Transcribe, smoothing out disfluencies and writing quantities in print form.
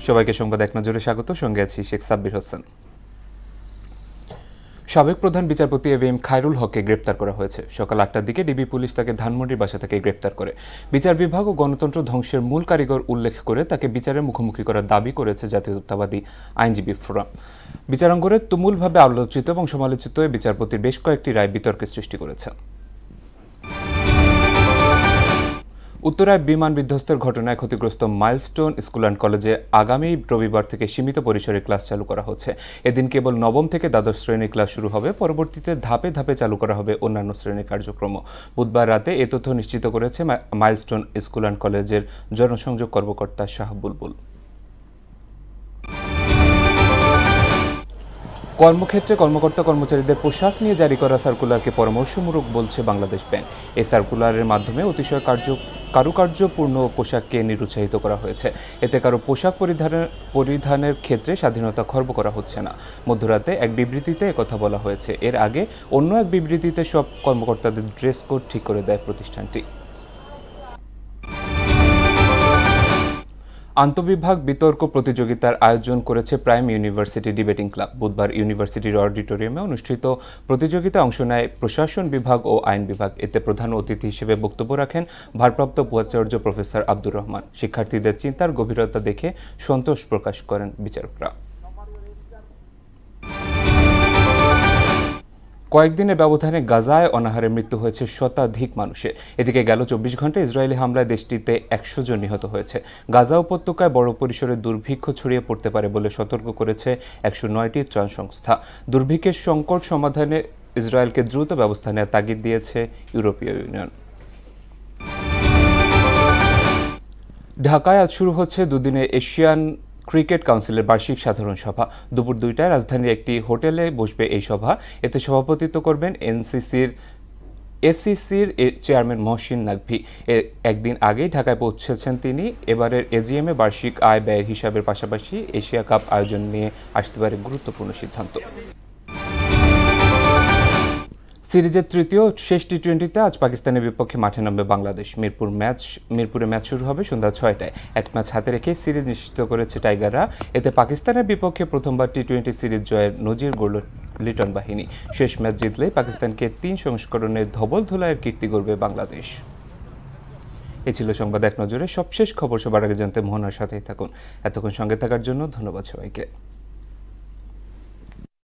সবাইকে সংবাদ এক নজরে স্বাগত। সঙ্গে আছি শেখ সাব্বির হোসেন। সাবেক প্রধান বিচারপতি এম খায়রুল হককে গ্রেপ্তার করা হয়েছে। সকাল ৮টার দিকে ডিবি পুলিশ তাকে ধানমন্ডির বাসা থেকে গ্রেপ্তার করে। বিচার বিভাগ ও গণতন্ত্র ধ্বংসের মূল কারিগর উল্লেখ করে তাকে বিচারের মুখোমুখি করার দাবি করেছে জাতীয়তাবাদী আইনজীবী ফোরাম। বিচারাঙ্গনে তুমুলভাবে আলোচিত এবং সমালোচিত বিচারপতির বেশ কয়েকটি রায় বিতর্কের সৃষ্টি করেছে। উত্তরায় বিমান বিধ্বস্তের ঘটনায় ক্ষতিগ্রস্ত মাইলস্টোন স্কুল অ্যান্ড কলেজে আগামী রবিবার থেকে সীমিত পরিসরে ক্লাস চালু করা হচ্ছে। এদিন কেবল নবম থেকে দ্বাদশ শ্রেণীর ক্লাস শুরু হবে। পরবর্তীতে ধাপে ধাপে চালু করা হবে অন্যান্য শ্রেণীর কার্যক্রম। বুধবার রাতে এ তথ্য নিশ্চিত করেছে মাইলস্টোন স্কুল অ্যান্ড কলেজের জনসংযোগ কর্মকর্তা শাহ বুলবুল। কর্মক্ষেত্রে কর্মকর্তা কর্মচারীদের পোশাক নিয়ে জারি করা সার্কুলারকে পরামর্শমূলক বলছে বাংলাদেশ ব্যাংক। এই সার্কুলারের মাধ্যমে অতিশয় কারুকার্যপূর্ণ পোশাককে নিরুৎসাহিত করা হয়েছে। এতে কারো পোশাক পরিধানের ক্ষেত্রে স্বাধীনতা খর্ব করা হচ্ছে না। মধ্যরাতে এক বিবৃতিতে একথা বলা হয়েছে। এর আগে অন্য এক বিবৃতিতে সব কর্মকর্তাদের ড্রেস কোড ঠিক করে দেয় প্রতিষ্ঠানটি। আন্তঃবিভাগ বিতর্ক প্রতিযোগিতার আয়োজন করেছে প্রাইম ইউনিভার্সিটি ডিবেটিং ক্লাব। বুধবার ইউনিভার্সিটির অডিটোরিয়ামে অনুষ্ঠিত প্রতিযোগিতায় অংশ নেয় প্রশাসন বিভাগ ও আইন বিভাগ। এতে প্রধান অতিথি হিসেবে বক্তব্য রাখেন ভারপ্রাপ্ত উপাচার্য প্রফেসর আব্দুর রহমান। শিক্ষার্থীদের চিন্তার গভীরতা দেখে সন্তোষ প্রকাশ করেন বিচারকরা। কয়েকদিনের ব্যবধানে গাজায় অনাহারে মৃত্যু হয়েছে শতাধিক মানুষের। এদিকে গেল ২৪ ঘন্টায় ইসরায়েলি হামলায় দেশটিতে ১০০ জন নিহত হয়েছে। গাজা উপত্যকায় বড় পরিসরে দুর্ভিক্ষ ছড়িয়ে পড়তে পারে বলে সতর্ক করেছে ১০৯টি ত্রাণ সংস্থা। দুর্ভিক্ষের সংকট সমাধানে ইসরায়েলকে দ্রুত ব্যবস্থা নেওয়ার তাগিদ দিয়েছে ইউরোপীয় ইউনিয়ন। ঢাকায় আজ শুরু হচ্ছে দুদিনের এশিয়ান ক্রিকেট কাউন্সিলের বার্ষিক সাধারণ সভা। দুপুর ২টায় রাজধানীর একটি হোটেলে বসবে এই সভা। এতে সভাপতিত্ব করবেন এসিসির চেয়ারম্যান মহসিন নাকভি। একদিন আগেই ঢাকায় পৌঁছেছেন তিনি। এবারের এজিএমে বার্ষিক আয় ব্যয়ের হিসাবের পাশাপাশি এশিয়া কাপ আয়োজন নিয়ে আসতে পারে গুরুত্বপূর্ণ সিদ্ধান্ত। সিরিজের তৃতীয় শেষ টি-20তে আজ পাকিস্তানের বিপক্ষে মাঠে নামবে বাংলাদেশ। মিরপুরে ম্যাচ শুরু হবে সন্ধ্যা ৬টায়। এক ম্যাচ হাতে রেখে সিরিজ নিশ্চিত করেছে টাইগাররা। এতে পাকিস্তানের বিপক্ষে প্রথমবার টি-20 সিরিজ জয়ের নজির গড়ল লিটন বাহিনী। শেষ ম্যাচ জিতলেই পাকিস্তানকে ৩ সংস্করণের ধবল ধোলাইয়ের কীর্তি গড়বে বাংলাদেশ। এ ছিল সংবাদ এক নজরে। সবশেষ খবর সবার আগে জানতে মোহনার সাথেই থাকুন। এতক্ষণ সঙ্গে থাকার জন্য ধন্যবাদ সবাইকে।